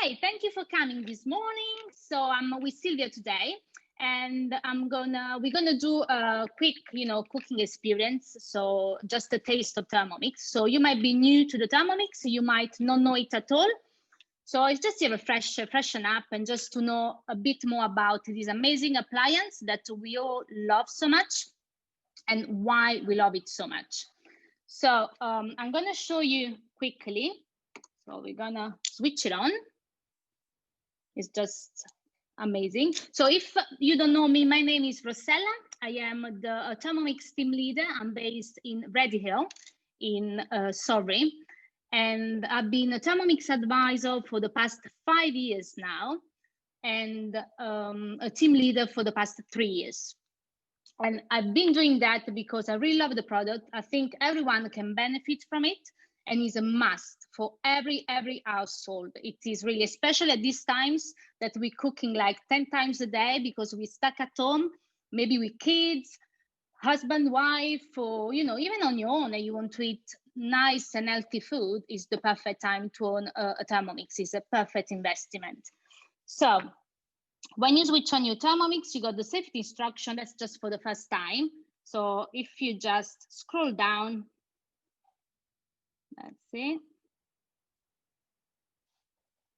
Okay, thank you for coming this morning. So I'm with Silvia today, and we're gonna do a quick, cooking experience. So just a taste of Thermomix. So you might be new to the Thermomix, you might not know it at all. So it's just to have a freshen up and just to know a bit more about this amazing appliance that we all love so much and why we love it so much. So I'm gonna show you quickly. So we're gonna switch it on. It's just amazing. So if you don't know me, my name is Rossella. I am the Thermomix team leader. I'm based in Reddy Hill in Surrey. And I've been a Thermomix advisor for the past 5 years now, and a team leader for the past 3 years. And I've been doing that because I really love the product. I think everyone can benefit from it, and is a must for every household. It is really, especially at these times that we're cooking like 10 times a day because we're stuck at home, maybe with kids, husband, wife, or even on your own, and you want to eat nice and healthy food. Is the perfect time to own a Thermomix. It's a perfect investment. So when you switch on your Thermomix, you got the safety instruction. That's just for the first time. So if you just scroll down, that's it.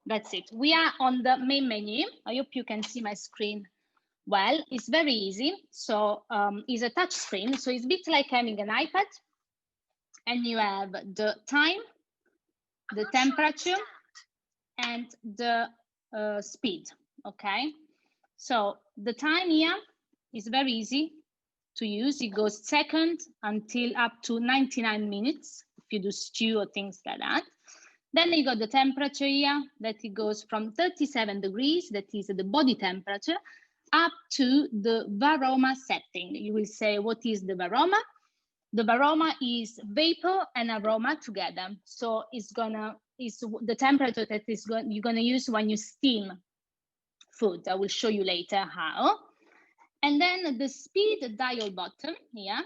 That's it. We are on the main menu. I hope you can see my screen well. It's very easy. So it's a touch screen. So it's a bit like having an iPad. And you have the time, the temperature, and the speed, okay? So the time here is very easy to use. It goes second until up to 99 minutes if you do stew or things like that. Then you got the temperature here, that it goes from 37 degrees, that is the body temperature, up to the varoma setting. You will say, what is the varoma? The varoma is vapor and aroma together. So it's the temperature that you're gonna use when you steam food. I will show you later how. And then the speed dial button here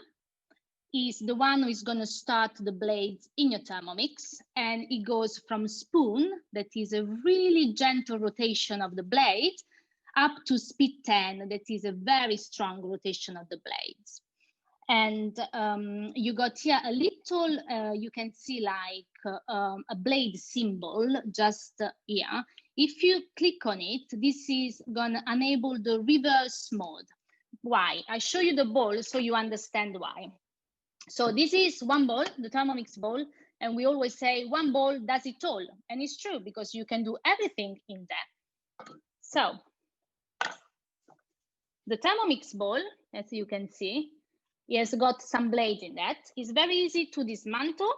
is the one who is going to start the blades in your Thermomix, and it goes from spoon, that is a really gentle rotation of the blade, up to speed 10, that is a very strong rotation of the blades. And you got here a little, you can see like a blade symbol just here. If you click on it, this is going to enable the reverse mode. Why? I show you the bowl so you understand why. So this is one bowl, the Thermomix bowl, and we always say one bowl does it all. And it's true because you can do everything in there. So the Thermomix bowl, as you can see, it has got some blade in that. It's very easy to dismantle.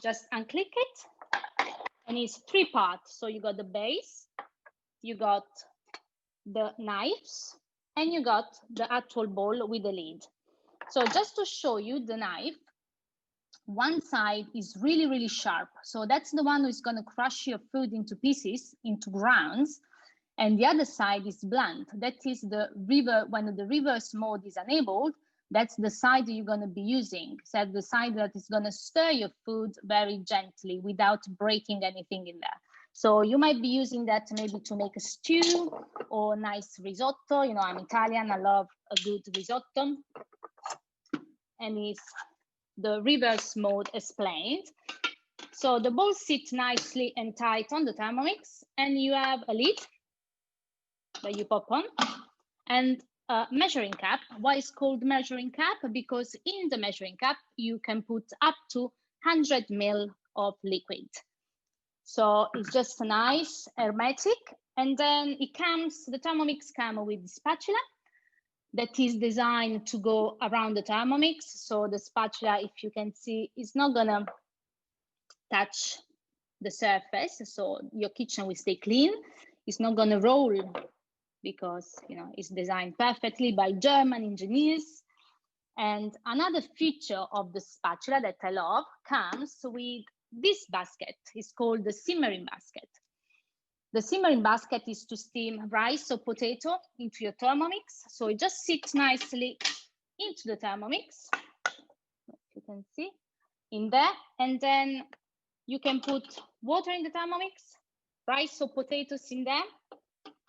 Just unclick it. And it's 3 parts. So you got the base, you got the knives, and you got the actual bowl with the lid. So just to show you the knife, one side is really, really sharp. So that's the one who's going to crush your food into pieces, into grounds. And the other side is blunt. That is when the reverse mode is enabled, that's the side you're going to be using. So the side that is going to stir your food very gently without breaking anything in there. So you might be using that maybe to make a stew or nice risotto. I'm Italian, I love a good risotto. And it's the reverse mode explained. So the bowl sits nicely and tight on the Thermomix, and you have a lid that you pop on, and a measuring cup. Why it's called measuring cup? Because in the measuring cup, you can put up to 100 ml of liquid. So it's just nice, hermetic. And then the Thermomix comes with the spatula that is designed to go around the Thermomix. So the spatula, if you can see, is not gonna touch the surface. So your kitchen will stay clean. It's not gonna roll because it's designed perfectly by German engineers. And another feature of the spatula that I love comes with this basket. It's called the simmering basket. The simmering basket is to steam rice or potato into your Thermomix. So it just sits nicely into the Thermomix, if you can see, in there. And then you can put water in the Thermomix, rice or potatoes in there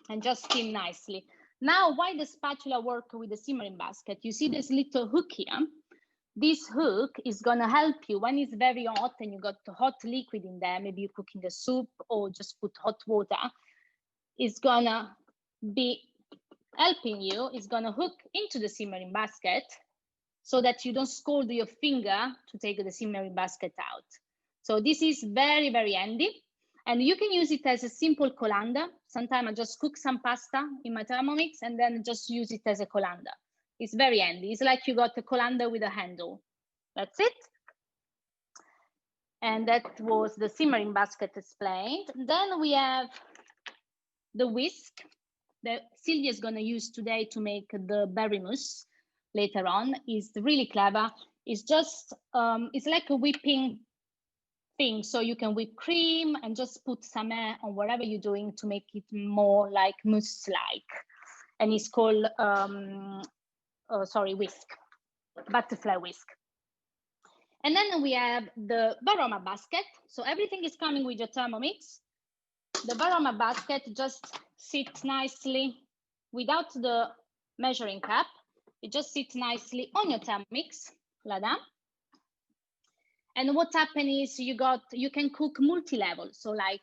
and just steam nicely. Now, why the spatula work with the simmering basket? You see this little hook here? This hook is gonna help you when it's very hot and you got hot liquid in there, maybe you're cooking a soup or just put hot water, it's gonna be helping you, it's gonna hook into the simmering basket so that you don't scald your finger to take the simmering basket out. So this is very, very handy. And you can use it as a simple colander. Sometimes I just cook some pasta in my Thermomix and then just use it as a colander. It's very handy. It's like you got a colander with a handle. That's it. And that was the simmering basket explained. Then we have the whisk that Silvia is going to use today to make the berry mousse later on. Is really clever. It's just, it's like a whipping thing. So you can whip cream and just put some air on whatever you're doing to make it more like mousse-like. And it's called, whisk, butterfly whisk. And then we have the Baroma basket. So everything is coming with your Thermomix. The Baroma basket just sits nicely without the measuring cup. It just sits nicely on your Thermomix, like that. And what happened is you can cook multi-level. So like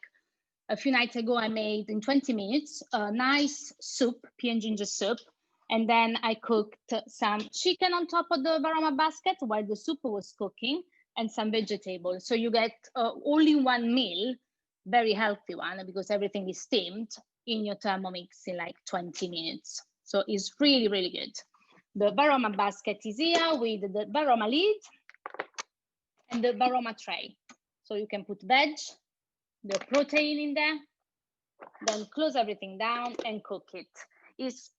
a few nights ago, I made in 20 minutes a nice soup, pea and ginger soup. And then I cooked some chicken on top of the Baroma basket while the soup was cooking and some vegetables. So you get all in one meal, very healthy one because everything is steamed in your Thermomix in like 20 minutes. So it's really, really good. The Baroma basket is here with the Baroma lid and the Baroma tray. So you can put veg, the protein in there, then close everything down and cook it.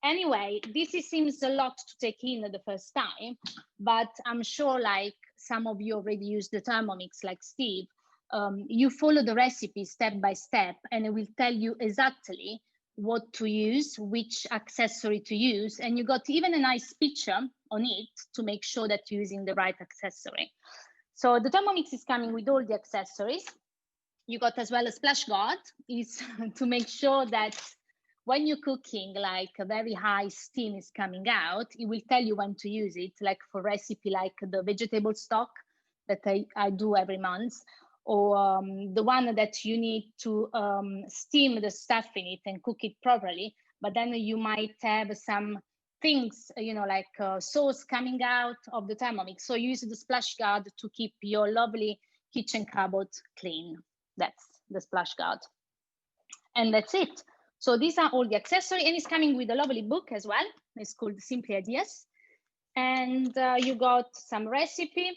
Anyway, this seems a lot to take in the first time, but I'm sure like some of you already use the Thermomix like Steve. You follow the recipe step by step and it will tell you exactly what to use, which accessory to use, and you got even a nice picture on it to make sure that you're using the right accessory. So the Thermomix is coming with all the accessories. You got as well a splash guard, is to make sure that when you're cooking, like a very high steam is coming out, it will tell you when to use it, like for recipe, like the vegetable stock that I do every month, or the one that you need to steam the stuff in it and cook it properly. But then you might have some things, like sauce coming out of the Thermomix. So use the splash guard to keep your lovely kitchen cupboard clean. That's the splash guard. And that's it. So these are all the accessories, and it's coming with a lovely book as well. It's called Simply Ideas. And you got some recipe.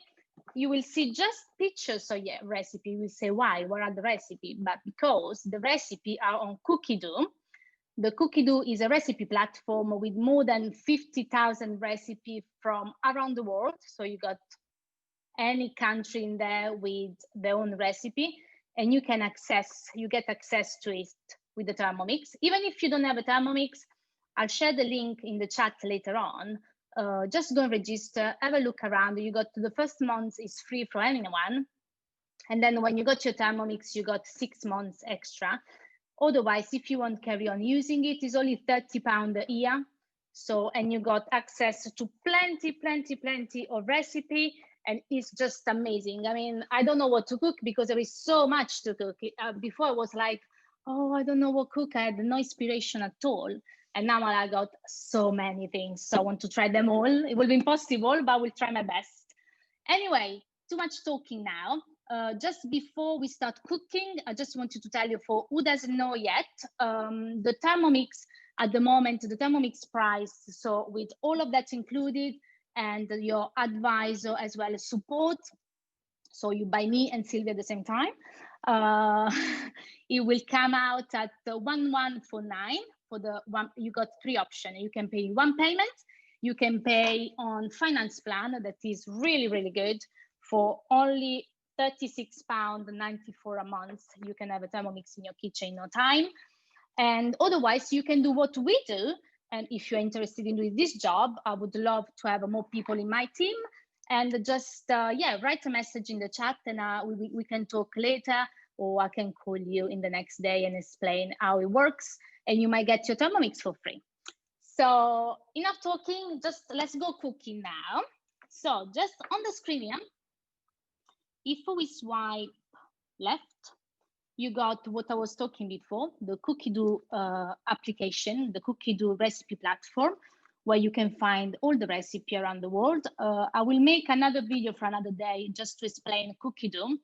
You will see just pictures of your recipe. You will say, why? What are the recipe? But because the recipe are on Cookie Dough. The Cookie Dough is a recipe platform with more than 50,000 recipes from around the world. So you got any country in there with their own recipe, and you get access to it with the Thermomix. Even if you don't have a Thermomix, I'll share the link in the chat later on. Just go and register, have a look around. You got the first month is free for anyone. And then when you got your Thermomix, you got 6 months extra. Otherwise, if you want to carry on using it, it's only £30 a year. So, and you got access to plenty of recipe, and it's just amazing. I mean, I don't know what to cook because there is so much to cook. Before I was like, oh, I don't know what to cook. I had no inspiration at all. And now I got so many things. So I want to try them all. It will be impossible, but I will try my best. Anyway, too much talking now. Just before we start cooking, I just wanted to tell you, for who doesn't know yet, the Thermomix at the moment, the Thermomix price, so with all of that included and your advisor as well as support, so you buy me and Silvia at the same time, it will come out at 1149 for the one. You got 3 options. You can pay one payment, you can pay on finance plan that is really, really good for only £36.94 a month. You can have a Thermomix in your kitchen in no time. And otherwise, you can do what we do. And if you're interested in doing this job, I would love to have more people in my team. And just, write a message in the chat and we can talk later, or I can call you in the next day and explain how it works, and you might get your Thermomix for free. So enough talking, just let's go cooking now. So just on the screen here, if we swipe left, you got what I was talking before, the Cookie-Do application, the Cookie-Do recipe platform, where you can find all the recipe around the world. I will make another video for another day just to explain Cookie-Do,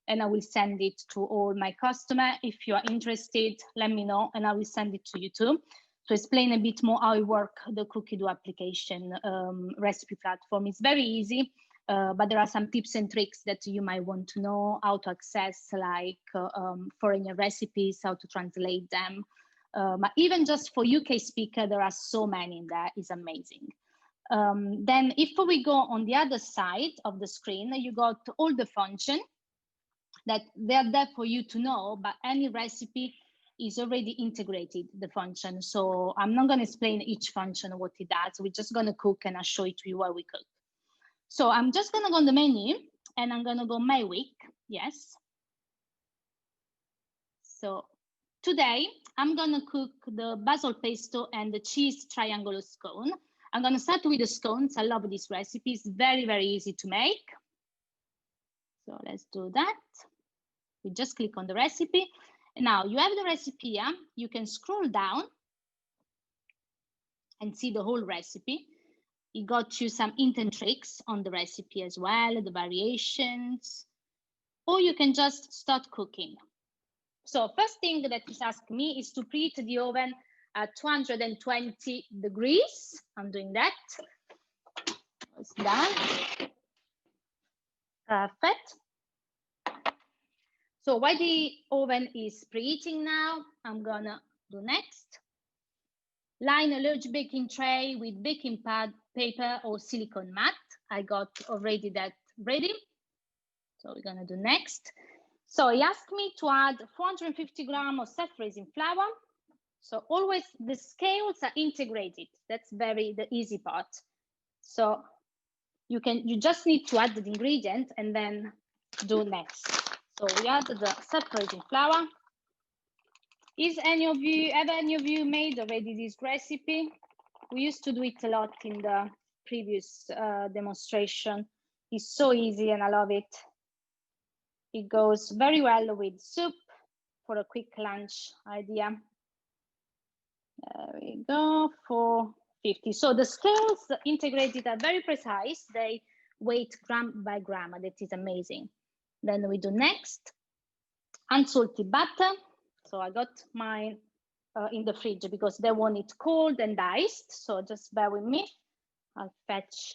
and I will send it to all my customers. If you are interested, let me know, and I will send it to you too, to explain a bit more how it works, the Cookie-Do application recipe platform. It's very easy. But there are some tips and tricks that you might want to know, how to access like foreign recipes, how to translate them. But even just for UK speaker, there are so many in there, it's amazing. Then if we go on the other side of the screen, you got all the function that they're there for you to know, but any recipe is already integrated, the function. So I'm not gonna explain each function, what it does. We're just gonna cook and I'll show it to you while we cook. So I'm just gonna go on the menu and I'm gonna go my week, yes. So today I'm gonna cook the basil pesto and the cheese triangle scone. I'm gonna start with the scones. I love this recipe, it's very, very easy to make. So let's do that. We just click on the recipe. Now you have the recipe here. You can scroll down and see the whole recipe. It got you some hint and tricks on the recipe as well, the variations, or you can just start cooking. So first thing that is asked me is to preheat the oven at 220 degrees. I'm doing that. It's done. Perfect. So while the oven is preheating now, I'm gonna do next. Line a large baking tray with baking paper or silicone mat. I got already that ready. So we're gonna do next. So he asked me to add 450 grams of self-raising flour. So always the scales are integrated. That's the easy part. So you just need to add the ingredient and then do next. So we add the self-raising flour. Have any of you made already this recipe? We used to do it a lot in the previous demonstration. It's so easy and I love it. It goes very well with soup for a quick lunch idea. There we go, 450. So the scales integrated are very precise. They weight gram by gram. That is amazing. Then we do next, unsalted butter. So I got mine in the fridge because they want it cold and iced. So just bear with me. I'll fetch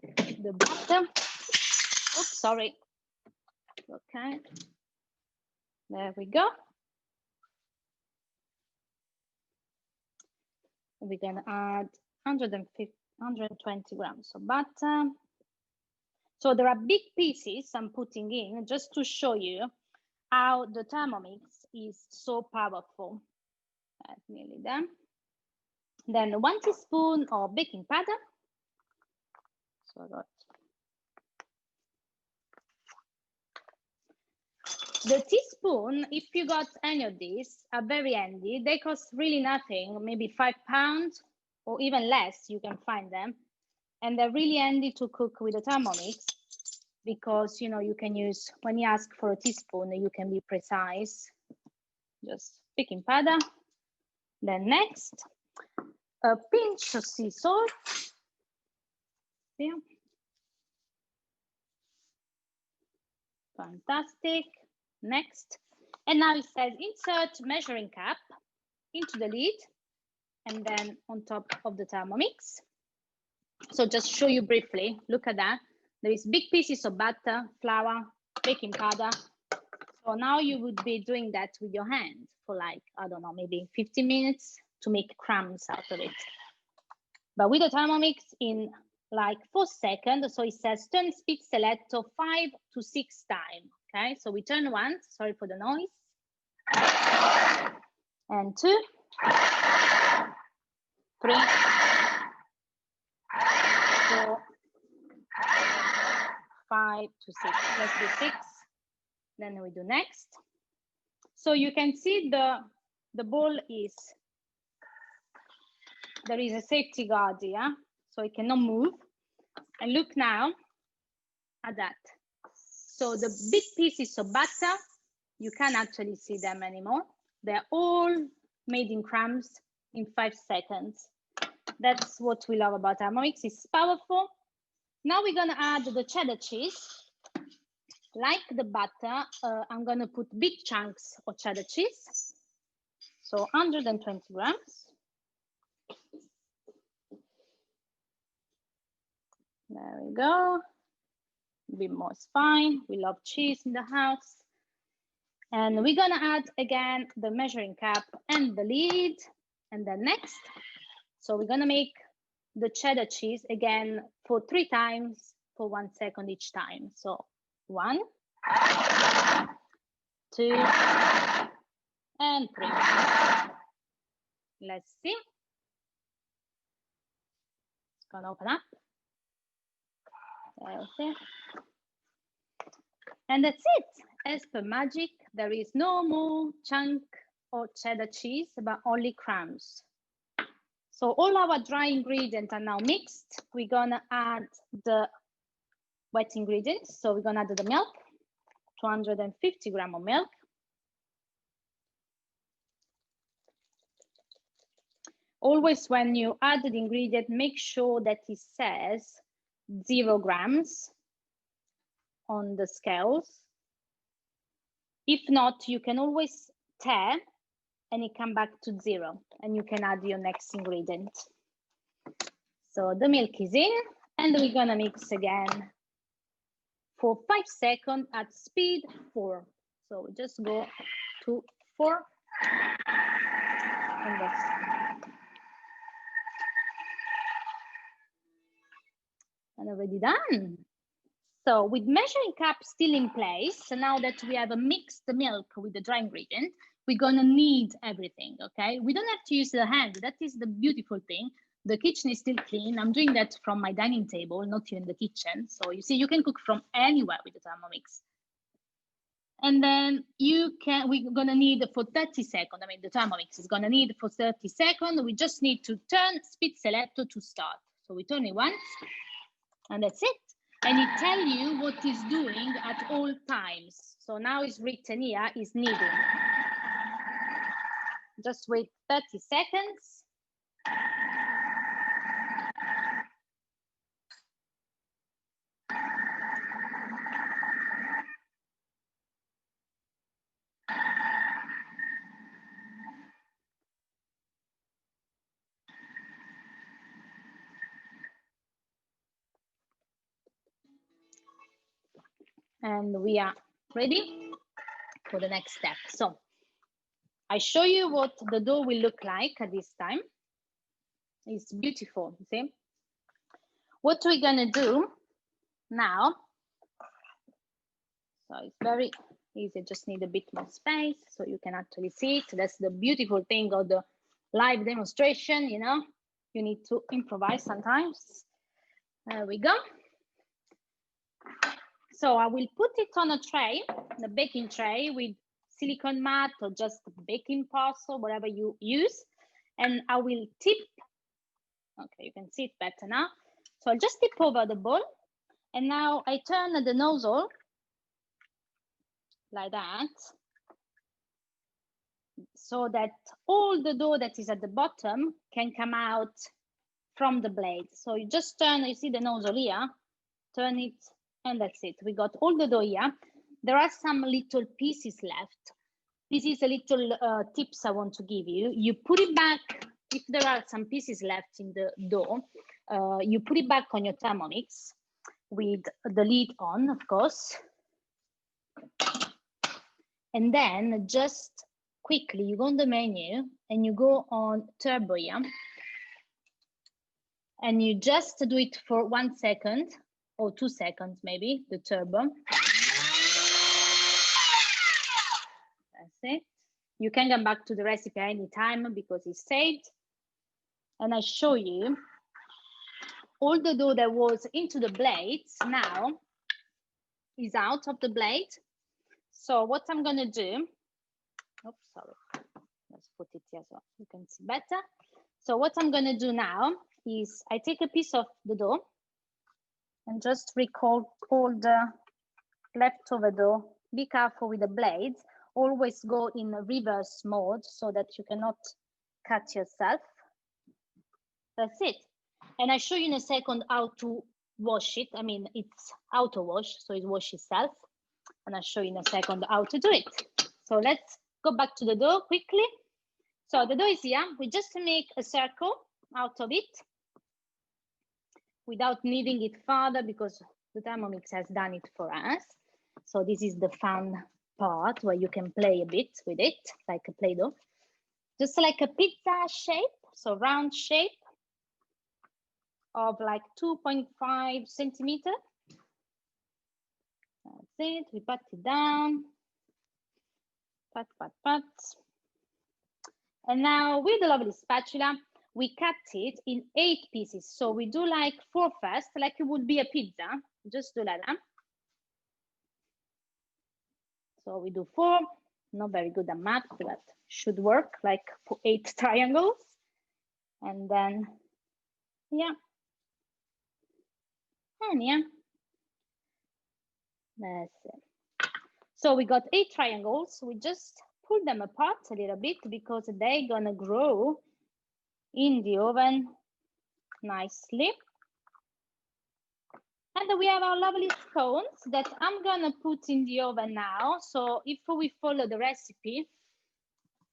the butter. Oops, sorry. Okay. There we go. We're gonna add 120 grams of butter. So there are big pieces I'm putting in just to show you how the Thermomix is so powerful. That's nearly done. Then 1 teaspoon of baking powder. So I got the teaspoon, if you got any of these, are very handy. They cost really nothing, maybe £5 or even less, you can find them. And they're really handy to cook with a Thermomix because, you know, you can use, when you ask for a teaspoon, you can be precise. Just baking powder. Then next, a pinch of sea salt. Yeah. Fantastic. Next. And now it says insert measuring cup into the lid and then on top of the Thermomix. So just show you briefly, look at that. There is big pieces of butter, flour, baking powder. So now you would be doing that with your hand for like, I don't know, maybe 15 minutes to make crumbs out of it. But with the Thermomix in like 4 seconds, so it says turn speed selector 5 to 6 times. Okay, so we turn once, sorry for the noise. And 2, 3, 4, 5 to 6. Let's do 6. Then we do next. So you can see the ball is, there is a safety guard here, so it cannot move. And look now at that. So the big pieces of butter, you can't actually see them anymore. They're all made in crumbs in 5 seconds. That's what we love about Thermomix. It's powerful. Now we're gonna add the cheddar cheese. Like the butter, I'm gonna put big chunks of cheddar cheese. So 120 grams. There we go. A bit more is fine. We love cheese in the house. And we're gonna add again the measuring cup and the lid, and then next. So we're gonna make the cheddar cheese again for 3 times for 1 second each time. So 1, 2, and 3. Let's see. It's gonna open up. There's it. And that's it. As per magic, there is no more chunk or cheddar cheese, but only crumbs. So all our dry ingredients are now mixed. We're gonna add the wet ingredients. So we're gonna add the milk, 250 grams of milk. Always when you add the ingredient, make sure that it says 0 grams on the scales. If not, you can always tear and it come back to 0 and you can add your next ingredient. So the milk is in and we're gonna mix again for 5 seconds at speed 4. So just go to 4 and that's and already done. So with measuring cup still in place, so now that we have mixed the milk with the dry ingredient, we're gonna knead everything, okay? We don't have to use the hand. That is the beautiful thing. The kitchen is still clean. I'm doing that from my dining table, not here in the kitchen. So you see, you can cook from anywhere with the Thermomix. And then we're gonna knead for 30 seconds. I mean, the Thermomix is gonna knead for 30 seconds. We just need to turn speed selector to start. So we turn it once, and that's it. And it tells you what it's doing at all times. So now it's written here, is kneading. Just wait 30 seconds. And we are ready for the next step. So I show you what the dough will look like at this time. It's beautiful, you see? What we're gonna do now, so it's very easy, just need a bit more space so you can actually see it. That's the beautiful thing of the live demonstration, you know? You need to improvise sometimes. There we go. So I will put it on a tray, the baking tray with silicone mat or just baking parcel, whatever you use. And I will tip, okay, you can see it better now. So I'll just tip over the bowl. And now I turn the nozzle like that, so that all the dough that is at the bottom can come out from the blade. So you just turn, you see the nozzle here, turn it, and that's it. We got all the dough here. There are some little pieces left. This is a little tips I want to give you. You put it back, if there are some pieces left in the dough, you put it back on your Thermomix with the lid on, of course. And then just quickly, you go on the menu and you go on turbo here. And you just do it for 1 second or 2 seconds, maybe, the turbo. That's it. You can come back to the recipe anytime because it's saved. And I show you all the dough that was into the blades now is out of the blade. So what I'm gonna do, oops, sorry, let's put it here so you can see better. So what I'm gonna do now is I take a piece of the dough and just recall all the leftover dough. Be careful with the blades. Always go in reverse mode so that you cannot cut yourself. That's it. And I show you in a second how to wash it. I mean, it's auto wash, so it washes itself. And I'll show you in a second how to do it. So let's go back to the dough quickly. So the dough is here. We just make a circle out of it without kneading it further because the Thermomix has done it for us. So this is the fun part where you can play a bit with it, like a Play-Doh. Just like a pizza shape, so round shape of like 2.5 centimeter. That's it, we pat it down. Pat, pat, pat. And now with the lovely spatula, we cut it in 8 pieces. So we do like 4 first, like it would be a pizza. Just do like that. So we do 4, not very good at math, but should work, like 8 triangles. And then, yeah. And yeah. That's it. So we got 8 triangles. We just pull them apart a little bit because they're gonna grow in the oven nicely. And we have our lovely scones that I'm gonna put in the oven now. So if we follow the recipe,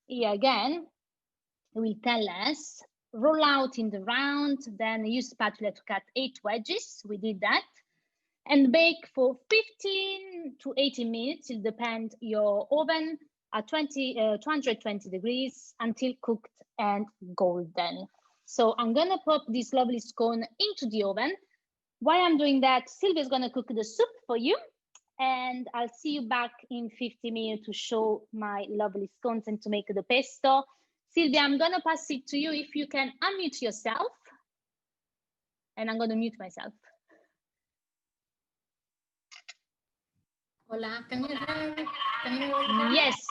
here again, it will tell us, roll out in the round, then use spatula to cut 8 wedges. We did that. And bake for 15 to 18 minutes. It depends your oven at 220 degrees until cooked and golden. So I'm gonna pop this lovely scone into the oven. While I'm doing that, Silvia is gonna cook the soup for you. And I'll see you back in 50 minutes to show my lovely scones and to make the pesto. Silvia, I'm gonna pass it to you if you can unmute yourself. And I'm gonna mute myself. Hola, can you hear me? Yes.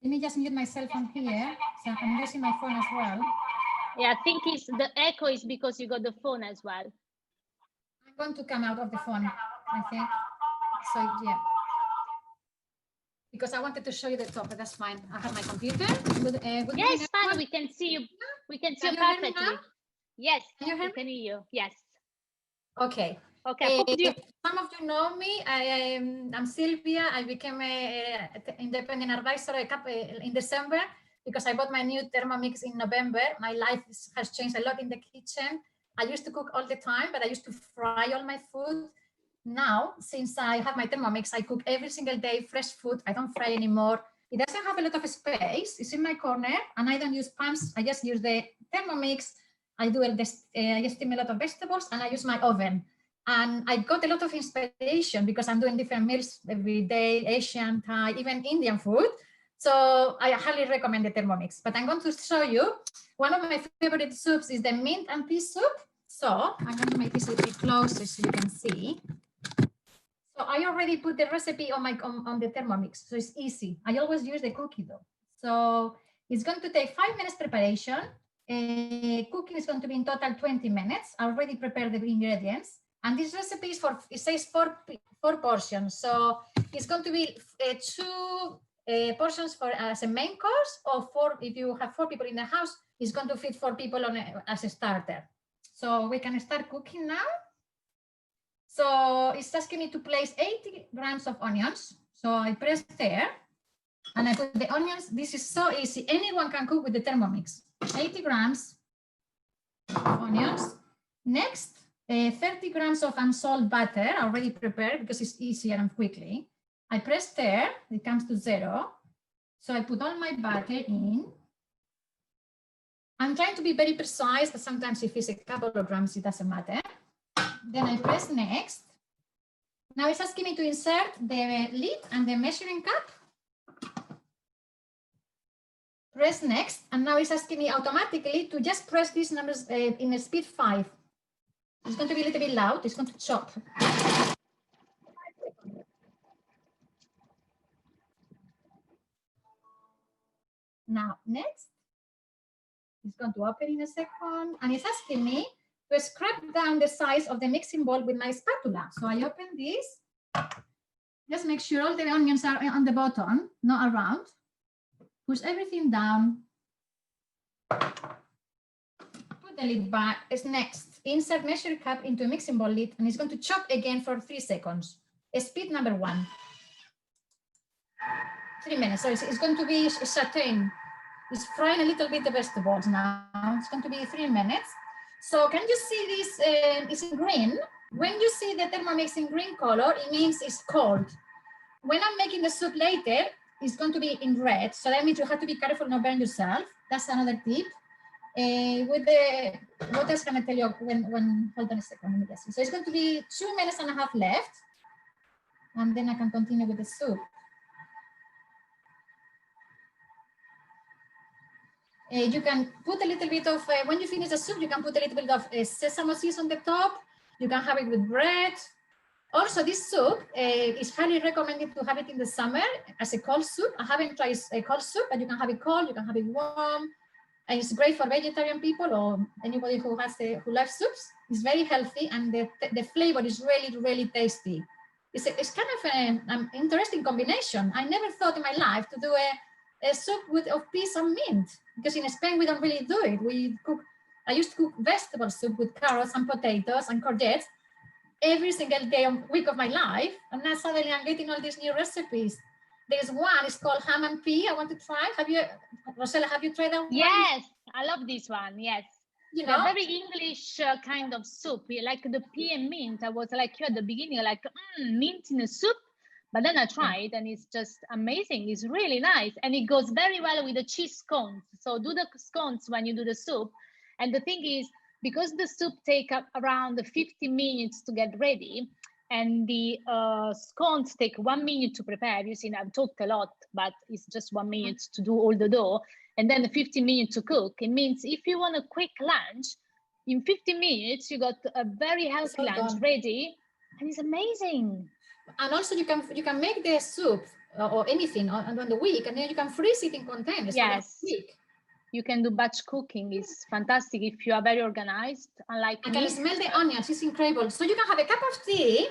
Let me just mute myself from here. So I'm using my phone as well. Yeah, I think the echo is because you got the phone as well. I'm going to come out of the phone, I think. So yeah. Because I wanted to show you the top, but that's fine. I have my computer. Good yeah, it's fine. We can see you. We can see you perfectly. Yes, can you hear we can hear you. Yes. Okay. Okay. Some of you know me. I'm Silvia. I became an independent advisor in December because I bought my new Thermomix in November. My life has changed a lot in the kitchen. I used to cook all the time, but I used to fry all my food. Now, since I have my Thermomix, I cook every single day fresh food. I don't fry anymore. It doesn't have a lot of space. It's in my corner, and I don't use pans. I just use the Thermomix. I just steam a lot of vegetables, and I use my oven. And I got a lot of inspiration because I'm doing different meals every day, Asian, Thai, even Indian food. So I highly recommend the Thermomix. But I'm going to show you one of my favorite soups is the mint and pea soup. So I'm going to make this a little bit closer so you can see. So I already put the recipe on the Thermomix, so it's easy. I always use the cookie dough. So it's going to take 5 minutes preparation. Cooking is going to be in total 20 minutes. I already prepared the ingredients. And this recipe is it says four portions. So it's going to be 2 portions for as a main course, or 4 if you have 4 people in the house, it's going to fit 4 people as a starter. So we can start cooking now. So it's asking me to place 80 grams of onions. So I press there and I put the onions. This is so easy. Anyone can cook with the Thermomix. 80 grams of onions. Next, 30 grams of unsalt butter already prepared because it's easier and quickly. I press there, it comes to 0. So I put all my butter in. I'm trying to be very precise, but sometimes if it's a couple of grams, it doesn't matter. Then I press next. Now it's asking me to insert the lid and the measuring cup. Press next, and now it's asking me automatically to just press these numbers in a speed 5. It's going to be a little bit loud. It's going to chop. Now, next, it's going to open in a second, and it's asking me to scrape down the size of the mixing bowl with my spatula. So I open this. Just make sure all the onions are on the bottom, not around. Push everything down. Put the lid back. It's next. Insert measure cup into a mixing bowl lid, and it's going to chop again for 3 seconds. Speed number 1. 3 minutes. So it's going to be sauteing. It's frying a little bit the vegetables now. It's going to be 3 minutes. So can you see this? It's in green. When you see the Thermomix in green color, it means it's cold. When I'm making the soup later, it's going to be in red. So that means you have to be careful not burn yourself. That's another tip. With the, what else can I tell you when hold on a second, let me just see. So it's going to be 2.5 minutes left. And then I can continue with the soup. You can put a little bit of, when you finish the soup, you can put a little bit of sesame seeds on the top. You can have it with bread. Also, this soup is highly recommended to have it in the summer as a cold soup. I haven't tried a cold soup, but you can have it cold, you can have it warm. And it's great for vegetarian people or anybody who loves soups. It's very healthy, and the flavor is really, really tasty. It's kind of an interesting combination. I never thought in my life to do a soup of peas and mint, because in Spain we don't really do it. I used to cook vegetable soup with carrots and potatoes and courgettes every single week of my life, and now suddenly I'm getting all these new recipes. There's one, it's called ham and pea. I want to try. Rossella, have you tried that one? Yes, I love this one. Yes. You know, very English kind of soup, like the pea and mint. I was like you at the beginning, like mint in a soup, but then I tried and it's just amazing. It's really nice, and it goes very well with the cheese scones. So do the scones when you do the soup. And the thing is, because the soup takes around 50 minutes to get ready, and the scones take 1 minute to prepare. You see, I've talked a lot, but it's just 1 minute to do all the dough, and then 15 minutes to cook. It means if you want a quick lunch, in 50 minutes, you got a very healthy lunch ready, and it's amazing. And also you can make the soup or anything on the week, and then you can freeze it in containers. Yes. You can do batch cooking. It's fantastic if you are very organized. Unlike I can smell the onions. It's incredible. So you can have a cup of tea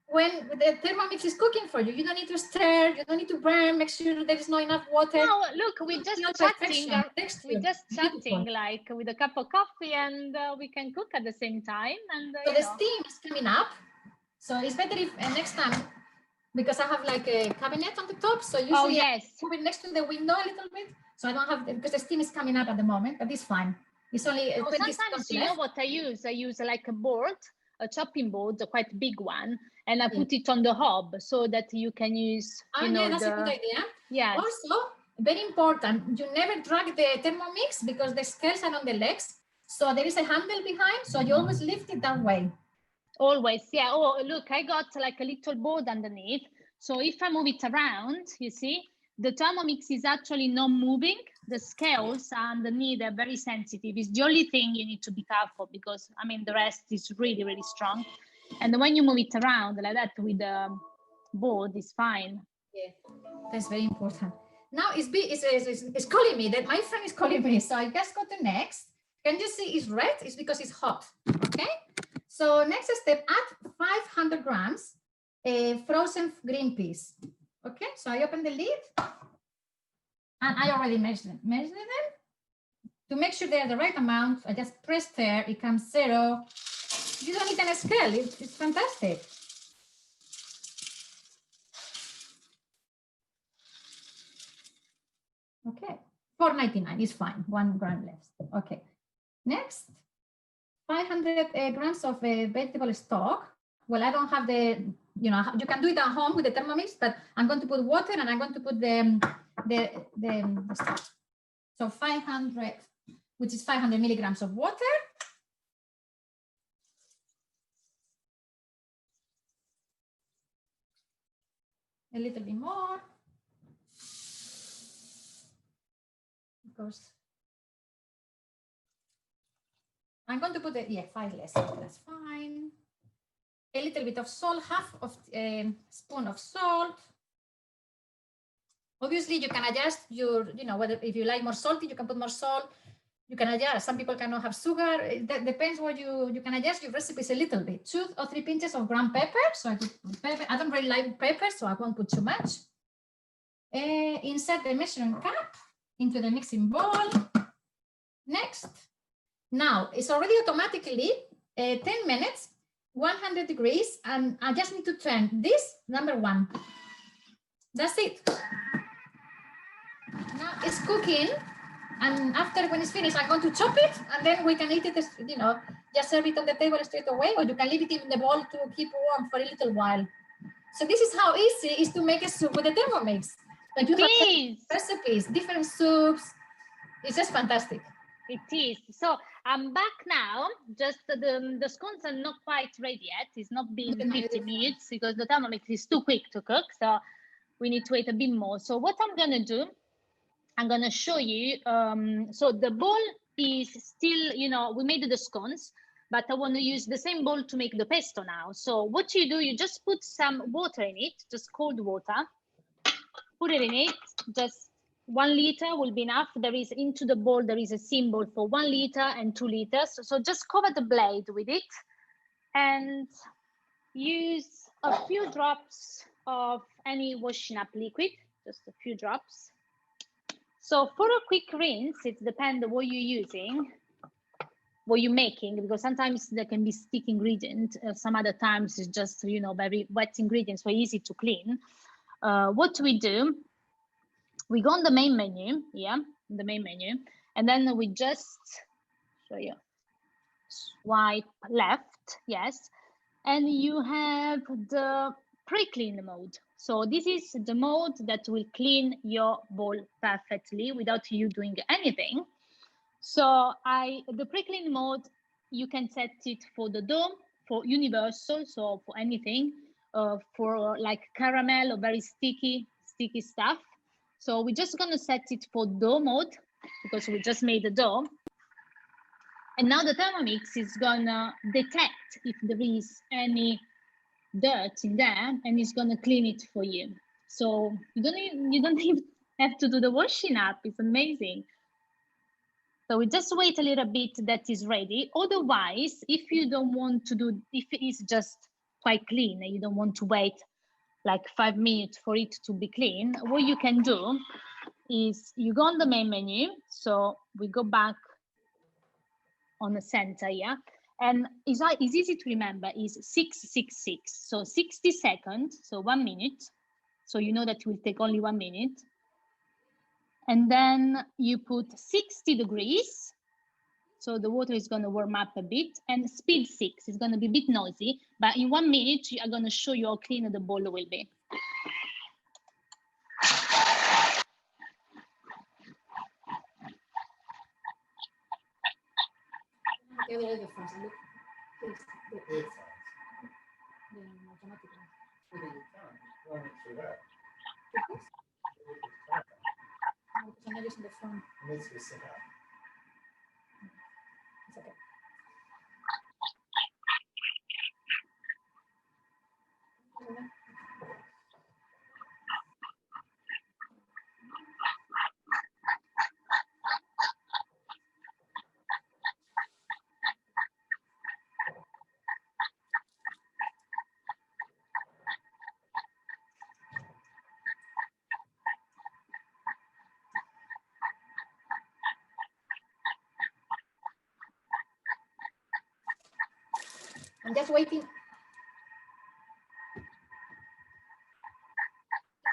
when the Thermomix is cooking for you. You don't need to stir. You don't need to burn. Make sure there is not enough water. No, look, we're just chatting. We're just chatting like with a cup of coffee, and we can cook at the same time. And so the steam is coming up. So it's better if next time, because I have like a cabinet on the top. So usually I move it next to the window a little bit. So I don't have, because the steam is coming up at the moment, but it's fine. It's only 20 sometimes seconds you know what I use? I use like a board, a chopping board, a quite big one, and I put it on the hob so that you can use, you know, that's a good idea. Yes. Also, very important, you never drag the Thermomix because the scales are on the legs. So there is a handle behind, so you always lift it that way. Always, yeah. Oh, look, I got like a little board underneath. So if I move it around, you see, the Thermomix is actually not moving. The scales underneath are very sensitive. It's the only thing you need to be careful, because, I mean, the rest is really, really strong. And when you move it around like that with the board, it's fine. Yeah, that's very important. Now it's calling me, that my friend is calling me. So I just go to next. Can you see it's red? It's because it's hot, okay? So next step, add 500 grams frozen green peas. Okay, so I open the lid, and I already measured them. To make sure they're the right amount, I just press there, it comes 0. You don't need any scale, it's fantastic. Okay, $4.99 is fine, 1 gram less. Okay, next, 500 grams of vegetable stock. Well, I don't have the, you know, you can do it at home with the Thermomix, but I'm going to put water and I'm going to put the stock. So 500, which is 500 milligrams of water. A little bit more. Because I'm going to put 5 less, that's fine. A little bit of salt, half of a spoon of salt. Obviously, you can adjust your, whether if you like more salty, you can put more salt. You can adjust. Some people cannot have sugar. That depends what you can adjust your recipes a little bit. 2 or 3 pinches of ground pepper. So I put pepper. I don't really like pepper, so I won't put too much. Insert the measuring cup into the mixing bowl. Next. Now it's already automatically 10 minutes, 100 degrees, and I just need to turn this number 1. That's it. Now it's cooking, and after when it's finished, I'm going to chop it, and then we can eat it, just serve it on the table straight away, or you can leave it in the bowl to keep warm for a little while. So this is how easy it is to make a soup with the Thermomix. Like you have recipes, different soups. It's just fantastic. It is. So I'm back now. Just the scones are not quite ready yet. It's not been 50 minutes because the Thermomix is too quick to cook. So we need to wait a bit more. So what I'm going to do, I'm going to show you. So the bowl is still, we made the scones, but I want to use the same bowl to make the pesto now. So what you do, you just put some water in it, just cold water. Put it in it, just 1 liter will be enough. There is into the bowl, there is a symbol for 1 liter and 2 liters. So just cover the blade with it and use a few drops of any washing up liquid, just a few drops. So for a quick rinse, it depends on what you're using, what you're making, because sometimes there can be sticky ingredient. Some other times it's just, very wet ingredients, so easy to clean. What we do, we go on the main menu, the main menu, and then we just show you, swipe left, yes, and you have the pre-clean mode. So this is the mode that will clean your bowl perfectly without you doing anything. So the pre-clean mode, you can set it for the dough, for universal, so for anything, for like caramel or very sticky stuff. So we're just gonna set it for dough mode because we just made the dough. And now the Thermomix is gonna detect if there is any dirt in there, and it's gonna clean it for you. So you don't even have to do the washing up. It's amazing. So we just wait a little bit that is ready. Otherwise, if you don't want to do, if it is just quite clean and you don't want to wait like 5 minutes for it to be clean, what you can do is you go on the main menu. So we go back on the center here, and it's easy to remember, is 666. So 60 seconds, so 1 minute. So you know that it will take only 1 minute. And then you put 60 degrees. So the water is going to warm up a bit, and speed 6 is going to be a bit noisy, but in 1 minute, I'm going to show you how clean the bowl will be. I'm just waiting.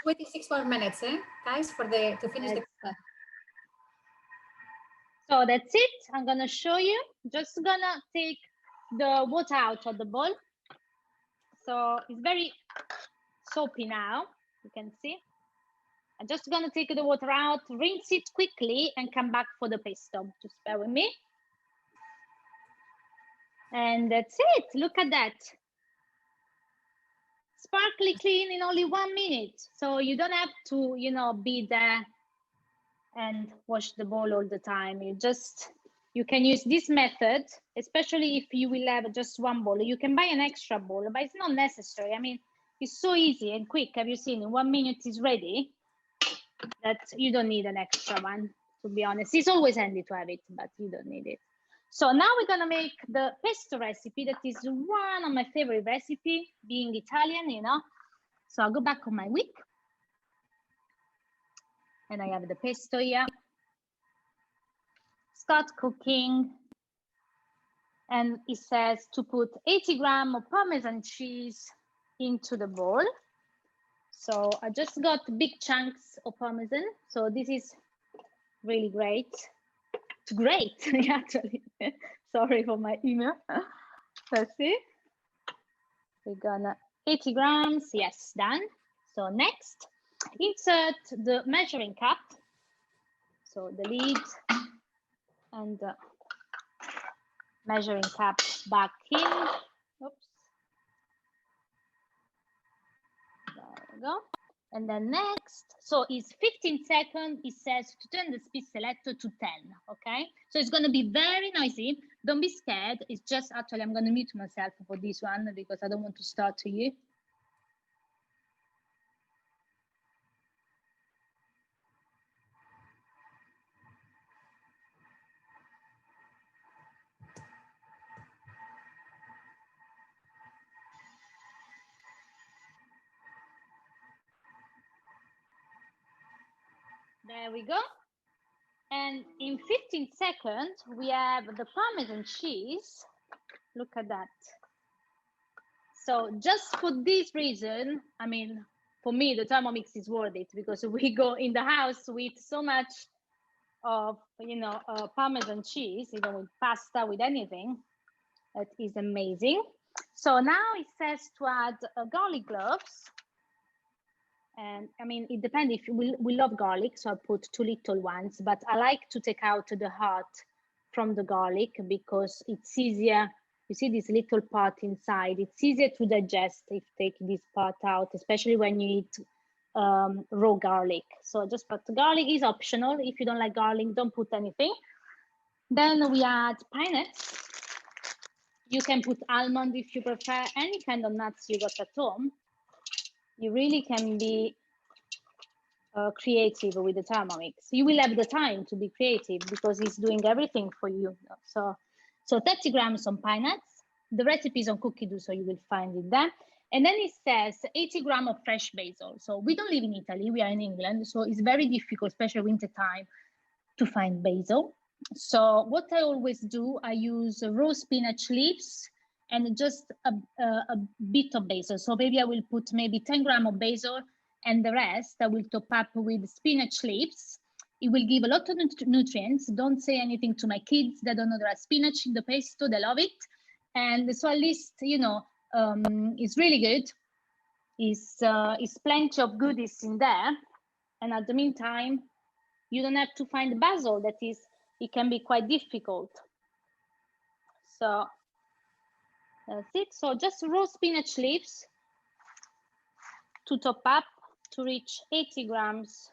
Waiting 6 more minutes, guys, to finish the. So that's it. I'm gonna show you. Just gonna take the water out of the bowl. So it's very soapy now. You can see. I'm just gonna take the water out, rinse it quickly, and come back for the pesto. Just bear with me. And that's it. Look at that. Sparkly clean in only 1 minute. So you don't have to, be there and wash the bowl all the time. You can use this method, especially if you will have just one bowl. You can buy an extra bowl, but it's not necessary. I mean, it's so easy and quick. Have you seen? In 1 minute it's ready. that you don't need an extra one, to be honest. It's always handy to have it, but you don't need it. So now we're gonna make the pesto recipe. That is one of my favorite recipes, being Italian, you know. So I'll go back on my whip. And I have the pesto here. Start cooking. And it says to put 80 grams of Parmesan cheese into the bowl. So I just got big chunks of Parmesan. So this is really great. It's great, actually. Sorry for my email. Let's see. We're gonna 80 grams. Yes, done. So next, insert the measuring cup. So the lid and the measuring cup back in. Oops. There we go. And then next, so it's 15 seconds. It says to turn the speed selector to 10. Okay. So it's going to be very noisy. Don't be scared. It's just actually, I'm going to mute myself for this one because I don't want to start to you. There we go. And in 15 seconds, we have the Parmesan cheese. Look at that. So just for this reason, I mean, for me, the Thermomix is worth it because we go in the house with so much of, you know, Parmesan cheese, even with pasta, with anything. That is amazing. So now it says to add garlic cloves. And I mean, it depends if we love garlic, so I put 2 little ones, but I like to take out the heart from the garlic because it's easier. You see this little part inside, it's easier to digest if you take this part out, especially when you eat raw garlic. So just put garlic is optional. If you don't like garlic, don't put anything. Then we add pine nuts. You can put almond if you prefer, any kind of nuts you got at home. You really can be creative with the Thermomix. You will have the time to be creative because it's doing everything for you. So 30 grams of pine nuts. The recipe is on Cookie Dough, so you will find it there. And then it says 80 grams of fresh basil. So we don't live in Italy, we are in England. So it's very difficult, especially winter time, to find basil. So what I always do, I use raw spinach leaves and just a bit of basil. So maybe I will put maybe 10 grams of basil and the rest I will top up with spinach leaves. It will give a lot of nutrients. Don't say anything to my kids. They don't know there are spinach in the pesto. They love it. And so at least, you know, it's really good. It's plenty of goodies in there. And at the meantime, you don't have to find basil. That is, it can be quite difficult. So that's it. So just raw spinach leaves to top up to reach 80 grams.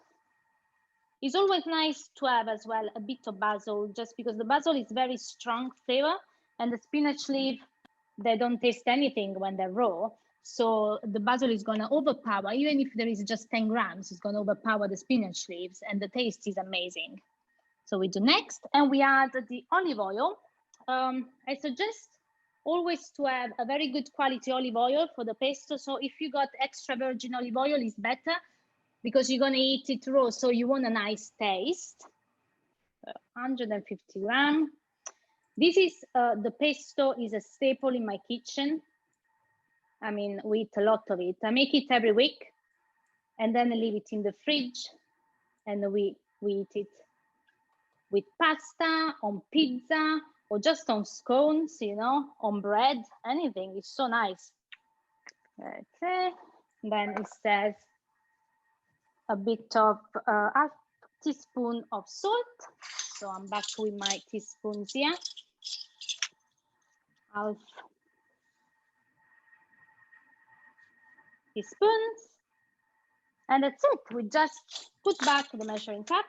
It's always nice to have as well a bit of basil, just because the basil is very strong flavor and the spinach leaf, they don't taste anything when they're raw. So the basil is going to overpower, even if there is just 10 grams, it's going to overpower the spinach leaves and the taste is amazing. So we do next, and we add the olive oil. I suggest always to have a very good quality olive oil for the pesto. So if you got extra virgin olive oil, it's better because you're going to eat it raw. So you want a nice taste. 150 grams. This is the pesto is a staple in my kitchen. I mean, we eat a lot of it. I make it every week and then I leave it in the fridge and we eat it with pasta, on pizza, or just on scones, you know, on bread, anything. It's so nice. Okay. Then it says a bit of half teaspoon of salt. So I'm back with my teaspoons here. Half teaspoons. And that's it. We just put back the measuring cup.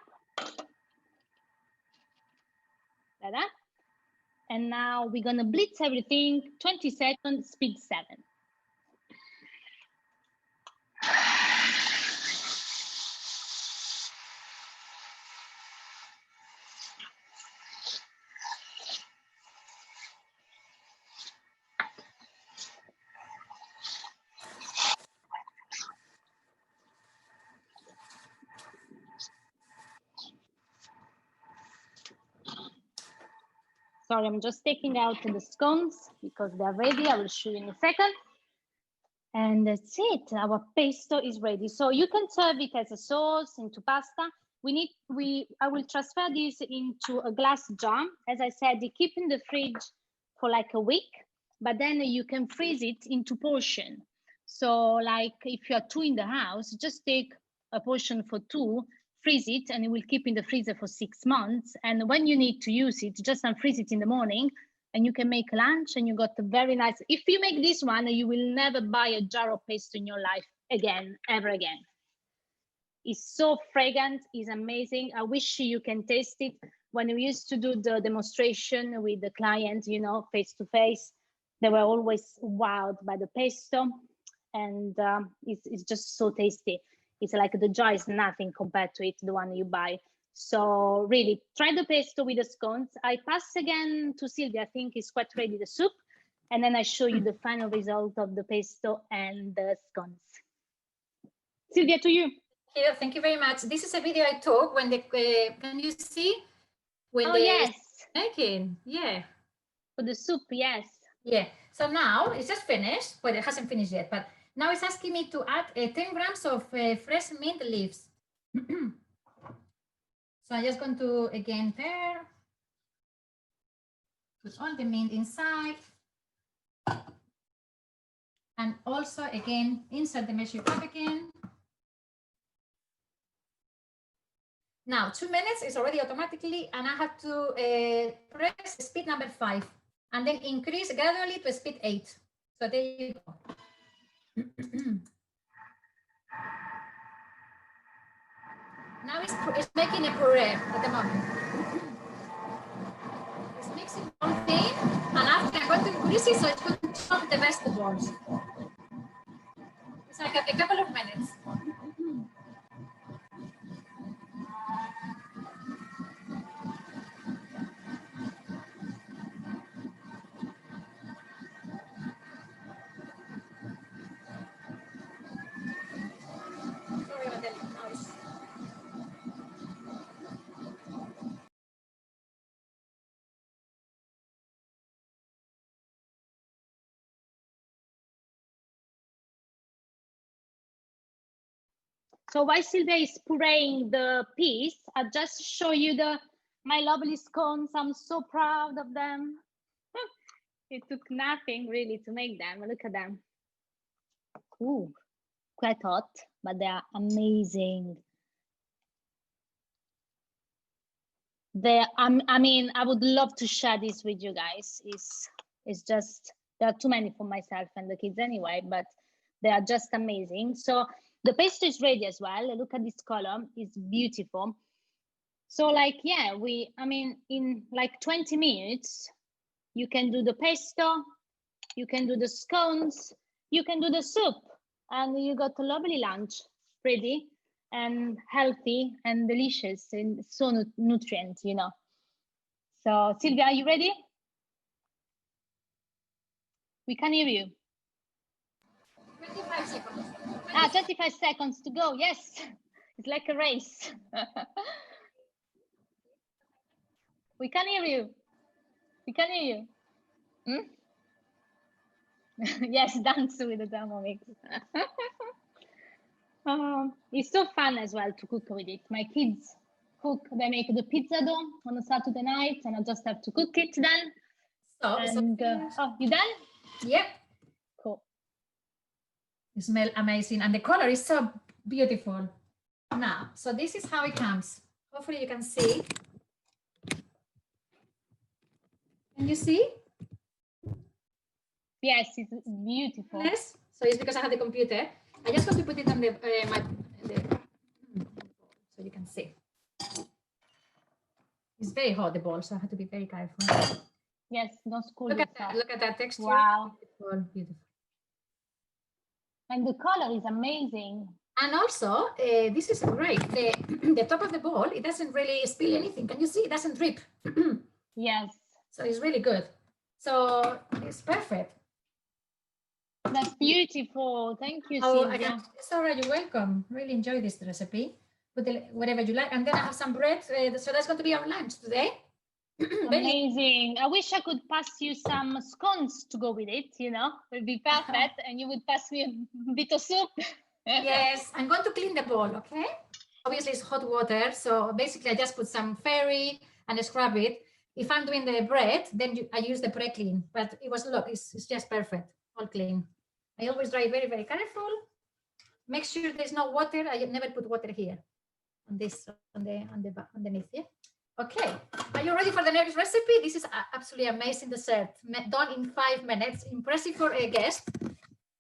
Ta-da. And now we're gonna blitz everything, 20 seconds, speed 7. Sorry, I'm just taking out the scones because they're ready. I will show you in a second. And that's it. Our pesto is ready. So you can serve it as a sauce into pasta. I will transfer this into a glass jar. As I said, you keep in the fridge for like a week, but then you can freeze it into portion. So like if you are 2 in the house, just take a portion for 2, freeze it, and it will keep in the freezer for 6 months. And when you need to use it, just unfreeze it in the morning, and you can make lunch, and you got a very nice. If you make this one, you will never buy a jar of pesto in your life again, ever again. It's so fragrant, it's amazing. I wish you can taste it. When we used to do the demonstration with the client, you know, face to face, they were always wowed by the pesto, and it's just so tasty. It's like the jar is nothing compared to it, the one you buy. So really, try the pesto with the scones. I pass again to Silvia. I think it's quite ready, the soup. And then I show you the final result of the pesto and the scones. Silvia, to you. Yeah, thank you very much. This is a video I took when the, can you see? When yes. Making, yeah. For the soup, yes. Yeah, so now it's just finished. Well, it hasn't finished yet, but now it's asking me to add 10 grams of fresh mint leaves. So I'm just going to, again, there, put all the mint inside. And also, again, insert the measure cup again. Now, 2 minutes is already automatically, and I have to press speed number 5, and then increase gradually to speed 8. So there you go. Now it's making a puree at the moment. It's mixing one thing, and after I'm going to increase it, so it's going to chop the vegetables. It's like a couple of minutes. Sorry about the noise. So while Silvia is pureeing the peas, I'll just show you my lovely scones. I'm so proud of them. It took nothing really to make them. Look at them. Ooh, quite hot, but they are amazing. I mean, I would love to share this with you guys. It's just, there are too many for myself and the kids anyway, but they are just amazing. So the pesto is ready as well. Look at this color, it's beautiful. So like, yeah, I mean, in like 20 minutes, you can do the pesto, you can do the scones, you can do the soup, and you got a lovely lunch ready and healthy and delicious and so nutrient, you know. So Silvia, are you ready? We can hear you. 25 seconds. 25 seconds to go. Yes, it's like a race. We can hear you. We can hear you. Yes, dance with the Thermomix. It's so fun as well to cook with it. My kids cook, they make the pizza dough on a Saturday night, and I just have to cook it then. Oh, you done? Yep. Cool. It smells amazing, and the color is so beautiful. Now, so this is how it comes. Hopefully you can see. Can you see? Yes, it's beautiful. Yes. So it's because I have the computer. I just want to put it on the so you can see. It's very hot, the ball, so I have to be very careful. Yes, don't school. Look at that texture. Wow. Beautiful, beautiful. And the color is amazing. And also, this is great. The top of the bowl, it doesn't really spill anything. Can you see? It doesn't drip. Yes. So it's really good. So it's perfect. That's beautiful. Thank you, Silvia. It's all right. You're welcome. Really enjoy this recipe. Put whatever you like. And then I have some bread. So that's going to be our lunch today. Amazing. I wish I could pass you some scones to go with it, you know, it would be perfect. And you would pass me a bit of soup. Yes, I'm going to clean the bowl, okay? Obviously it's hot water, so basically I just put some fairy and scrub it. If I'm doing the bread, then I use the pre-clean, but it was, look, it's just perfect, all clean. I always dry very, very careful. Make sure there's no water. I never put water here on this, underneath, yeah? Okay, are you ready for the next recipe? This is absolutely amazing dessert, done in 5 minutes, impressive for a guest,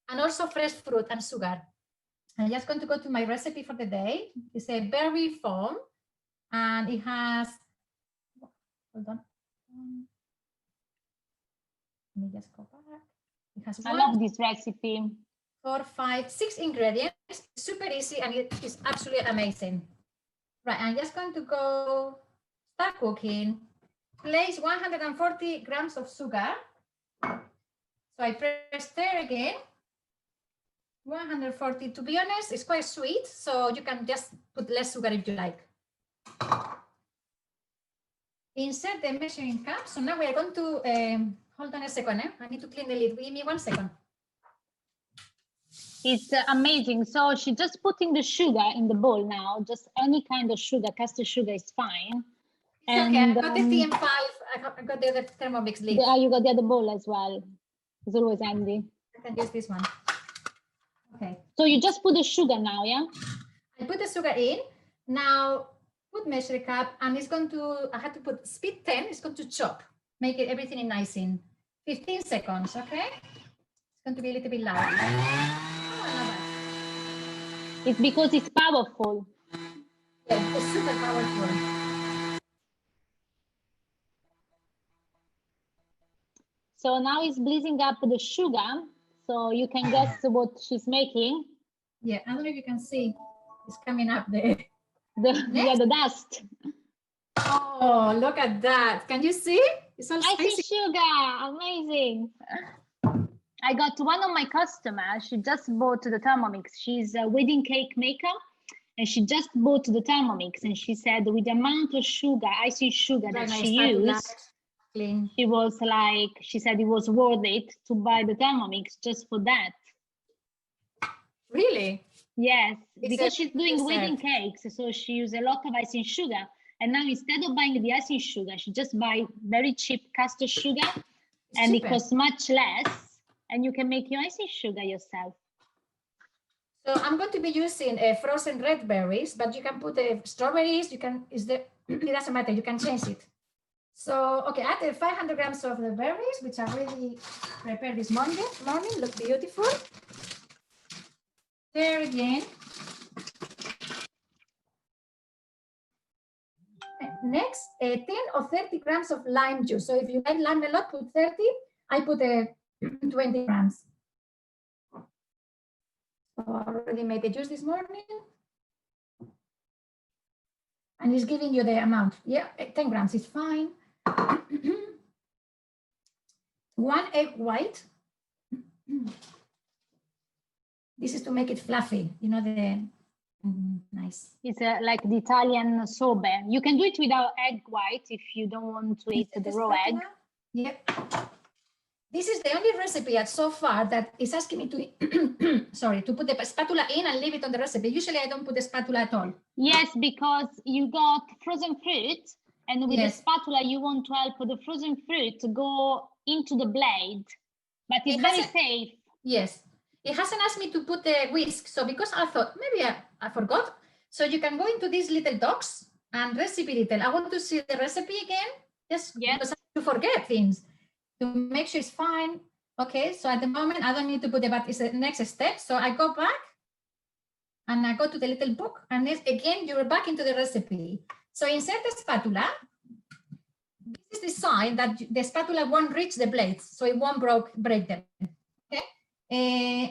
and also fresh fruit and sugar. I'm just going to go to my recipe for the day. It's a berry foam, and it has, hold on. Let me just go back. It has I love this recipe. 4, 5, 6 ingredients, super easy, and it is absolutely amazing. Right, I'm just going to go start cooking. Place 140 grams of sugar. So I press stir again. 140, to be honest, it's quite sweet, so you can just put less sugar if you like. Insert the measuring cup. So now we are going to, hold on a second, I need to clean the lid. Give me 1 second. It's amazing. So she's just putting the sugar in the bowl now, just any kind of sugar, caster sugar is fine. It's and, okay, I got the TM5, I got the other Thermomix lid. You got the other bowl as well. It's always handy. I can use this one. Okay. So you just put the sugar now, yeah? I put the sugar in. Now put measure cup, and it's going to, I had to put speed 10, it's going to chop. Make it everything in nice in 15 seconds, okay? It's going to be a little bit loud. It's because it's powerful. Yeah, it's super powerful. So now it's blazing up the sugar. So you can guess what she's making. Yeah, I don't know if you can see. It's coming up there. The dust. Oh, look at that. Can you see? It's all icing sugar. Amazing. I got one of my customers. She just bought the Thermomix. She's a wedding cake maker. And she just bought the Thermomix. And she said with the amount of sugar, icing sugar that she used, she was like, she said it was worth it to buy the Thermomix just for that. Really? Yes, because she's doing wedding cakes, so she used a lot of icing sugar. And now instead of buying the icing sugar, she just buy very cheap caster sugar, and it costs much less, and you can make your icing sugar yourself. So I'm going to be using frozen red berries, but you can put strawberries. You can, it doesn't matter. You can change it. So, okay, add 500 grams of the berries, which I already prepared this morning. Look beautiful. There again. Next, 10 or 30 grams of lime juice. So if you like lime a lot, put 30. I put 20 grams. So I already made the juice this morning. And it's giving you the amount. Yeah, 10 grams is fine. 1 egg white. This is to make it fluffy. You know, nice. It's like the Italian sorbet. You can do it without egg white if you don't want to eat the raw egg. Yep. This is the only recipe so far that is asking me to, sorry, to put the spatula in and leave it on the recipe. Usually I don't put the spatula at all. Yes, because you got frozen fruit, and with the spatula you want to help the frozen fruit to go into the blade, but it's very safe. Yes, it hasn't asked me to put the whisk, so because I thought maybe I forgot. So you can go into these little docs and recipe detail. I want to see the recipe again, just because I have to forget things. To make sure it's fine. Okay, so at the moment I don't need to put it, but it's the next step. So I go back and I go to the little book, and then again you're back into the recipe. So insert the spatula. This is the sign that the spatula won't reach the blades, so it won't break them. Okay,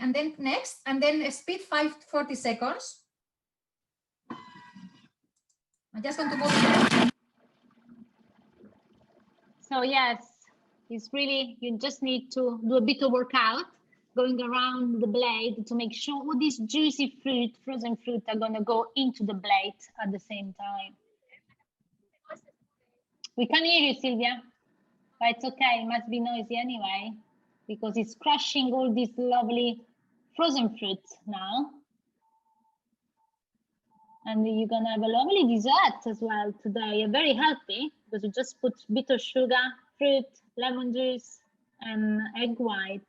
and then next, and then speed 40 seconds. I'm just going to move. So yes. It's really, you just need to do a bit of workout, going around the blade to make sure all these juicy fruit, frozen fruit, are going to go into the blade at the same time. We can hear you, Silvia, but it's okay. It must be noisy anyway, because it's crushing all this lovely frozen fruit now. And you're gonna have a lovely dessert as well today. Very healthy, because you just put a bit of sugar, fruit, lemon juice, and egg white.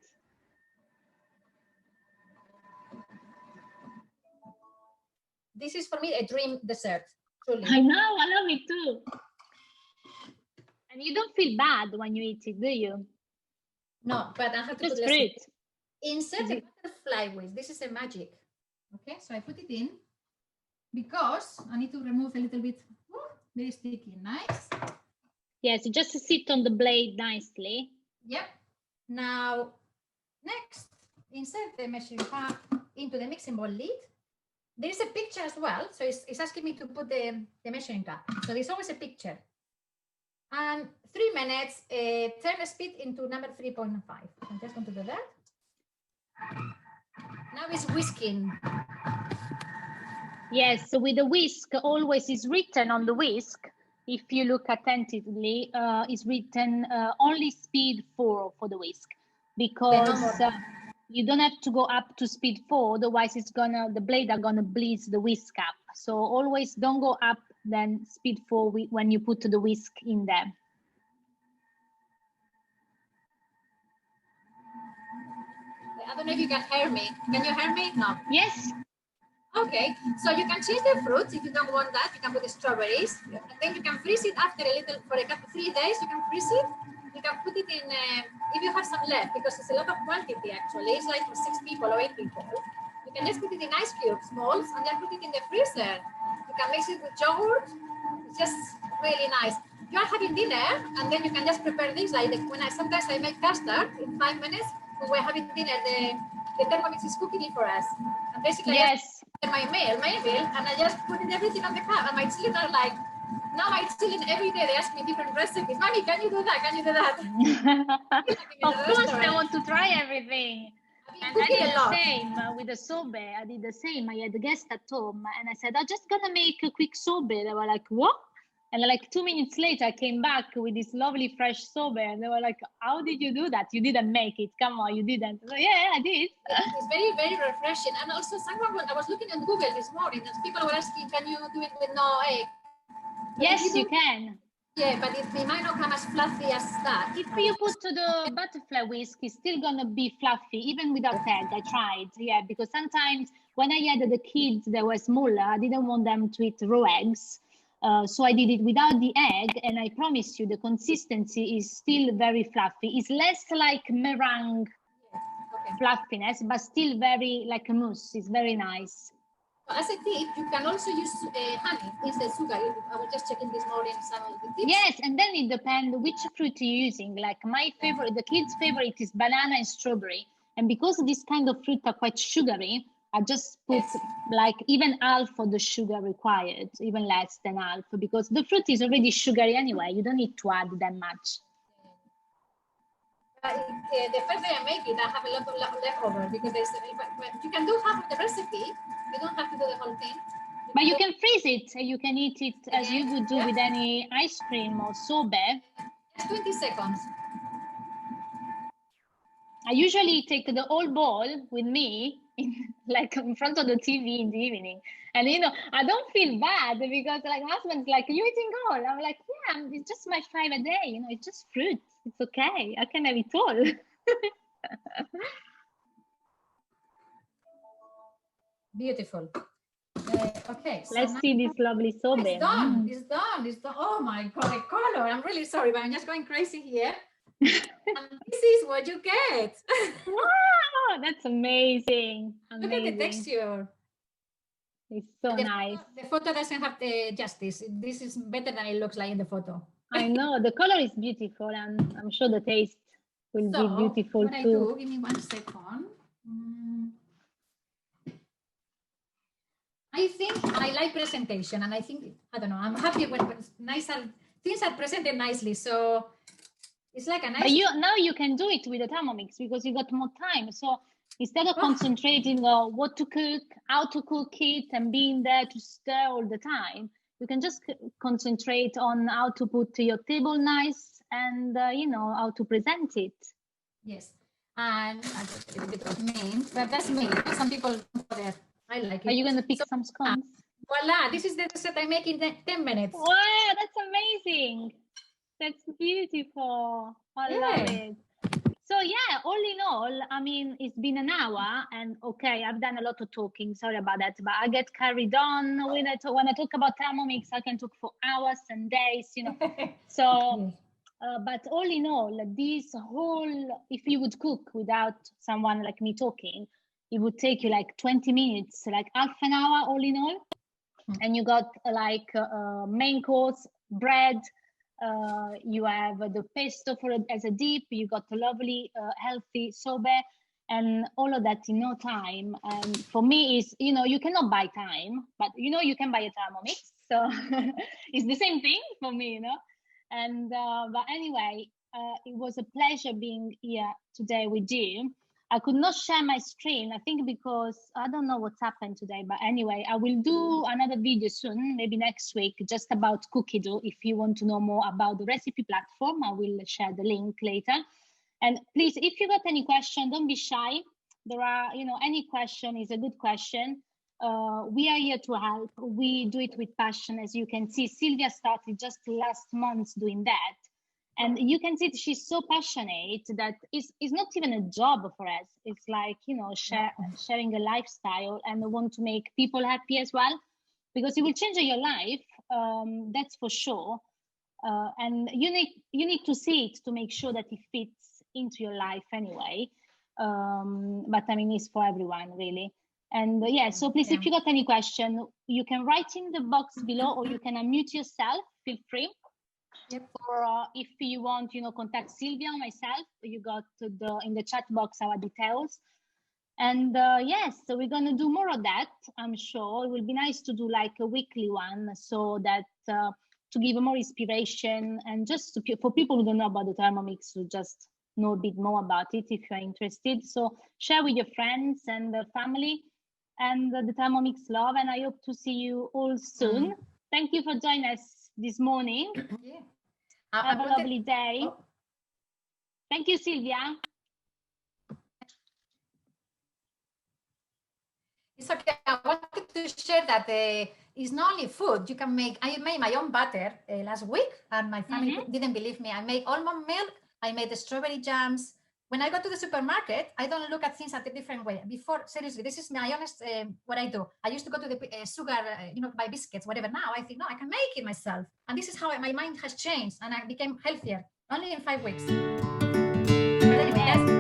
This is for me a dream dessert, truly. I know, I love it too. And you don't feel bad when you eat it, do you? No, but I have to just put fruit. Insert a butterfly whisk. This is a magic. Okay, so I put it in because I need to remove a little bit. Very sticky, nice. Yes, you just sit on the blade nicely. Yep. Now, next, insert the measuring cup into the mixing bowl lid. There is a picture as well, so it's asking me to put the measuring cup. So there's always a picture. And 3 minutes, turn the speed into number 3.5. So I'm just going to do that. Now it's whisking. Yes, so with the whisk, always is written on the whisk. If you look attentively, it's written only speed 4 for the whisk, because you don't have to go up to speed 4, otherwise the blade are gonna bleed the whisk up. So always don't go up then speed 4 when you put the whisk in there. I don't know if you can hear me. Can you hear me? No. Yes. Okay, so you can change the fruits. If you don't want that, you can put the strawberries. And then you can freeze it after a little, for a couple, 3 days, you can freeze it. You can put it in, if you have some left, because it's a lot of quantity actually. It's like for 6 people or 8 people. You can just put it in ice cubes, molds, and then put it in the freezer. You can mix it with yogurt. It's just really nice. You are having dinner, and then you can just prepare this. Like sometimes I make custard in 5 minutes. When we're having dinner, the Thermomix is cooking it for us. And basically, yes. my meal, and I just put everything on the cup. And my children are like, now my children every day they ask me different recipes. Mommy, can you do that? Can you do that? Of course, I want to try everything. And I did the same with the sorbet. I did the same. I had a guest at home, and I said, I'm just gonna make a quick sorbet. They were like, what? And like 2 minutes later, I came back with this lovely fresh sorbet, and they were like, how did you do that? You didn't make it. Come on, you didn't. So, yeah, I did. It's very, very refreshing. And also, I was looking on Google this morning, and people were asking, can you do it with no egg? But yes, you can. Yeah, but it might not come as fluffy as that. If you put the butterfly whisk, it's still gonna be fluffy, even without egg. I tried, yeah, because sometimes when I had the kids that were smaller, I didn't want them to eat raw eggs. So I did it without the egg, and I promise you the consistency is still very fluffy. It's less like meringue fluffiness, but still very like a mousse. It's very nice. As a tip, you can also use honey instead of sugar. I was just checking this morning some of the tips. Yes, and then it depends which fruit you're using. Like my favorite, the kids' favorite is banana and strawberry. And because this kind of fruit are quite sugary, I just put like even half of the sugar required, even less than half, because the fruit is already sugary anyway. You don't need to add that much. The first day I make it, I have a lot of leftover because you can do half of the recipe. You don't have to do the whole thing. But you can freeze it. You can eat it as you would do with any ice cream or sorbet. Just 20 seconds. I usually take the whole bowl with me, in front of the TV in the evening. And, I don't feel bad because my husband's like, you eating all? I'm like, yeah, it's just my 5 a day. It's just fruit. It's okay. I can have it all. Beautiful. Okay. So let's see this lovely sorbet. It's done. It's done. It's done. Oh my God, the color. I'm really sorry, but I'm just going crazy here. And this is what you get. Wow, that's amazing. Look at the texture. It's so nice. The photo doesn't have the justice. This is better than it looks like in the photo. I know the color is beautiful, and I'm sure the taste will be beautiful what too. I do, give me 1 second. I think I like presentation, and I think I don't know. I'm happy when things are presented nicely. So it's like a nice. But now you can do it with the Thermomix because you got more time. So instead of concentrating on what to cook, how to cook it, and being there to stir all the time, you can just concentrate on how to put your table nice and how to present it. Yes, and I just a little bit of mint, but that's me. Some people don't bother. I like it. Are you going to pick some scones? Voila, this is the dessert I make in 10 minutes. Wow, that's amazing. That's beautiful. I love it. So yeah, all in all, I mean, it's been an hour, and okay, I've done a lot of talking. Sorry about that, but I get carried on when I talk about Thermomix. I can talk for hours and days, So, but all in all, this whole, if you would cook without someone like me talking, it would take you like 20 minutes, like half an hour, all in all. And you got like main course, bread. You have the pesto as a dip. You got a lovely, healthy sobe, and all of that in no time. And for me, is you cannot buy time, but you can buy a Thermomix. So it's the same thing for me, And but anyway, it was a pleasure being here today with you. I could not share my screen, I think, because I don't know what's happened today. But anyway, I will do another video soon, maybe next week, just about cookie dough. If you want to know more about the recipe platform, I will share the link later. And please, if you got any question, don't be shy. There are, any question is a good question. We are here to help. We do it with passion. As you can see, Silvia started just last month doing that. And you can see she's so passionate that it's not even a job for us. It's like, sharing a lifestyle, and want to make people happy as well, because it will change your life. That's for sure. And you need to see it to make sure that it fits into your life anyway. But I mean, it's for everyone really. And so please, if you got any question, you can write in the box below, or you can unmute yourself. Feel free. Yep. Or if you want, contact Silvia or myself, you got in the chat box our details. And yes, so we're gonna do more of that. I'm sure it will be nice to do like a weekly one, so that to give more inspiration, and just for people who don't know about the Thermomix, to just know a bit more about it if you're interested. So share with your friends and family, and the Thermomix love. And I hope to see you all soon. Thank you for joining us this morning. Yeah. Have a lovely day. Thank you, Silvia. It's okay. I wanted to share that it's not only food. You can make. I made my own butter last week, and my family didn't believe me. I made almond milk. I made the strawberry jams. When I go to the supermarket, I don't look at things at a different way. Before, seriously, this is my honest what I do. I used to go to the sugar, buy biscuits, whatever. Now I think, no, I can make it myself. And this is how my mind has changed, and I became healthier only in 5 weeks. But anyway,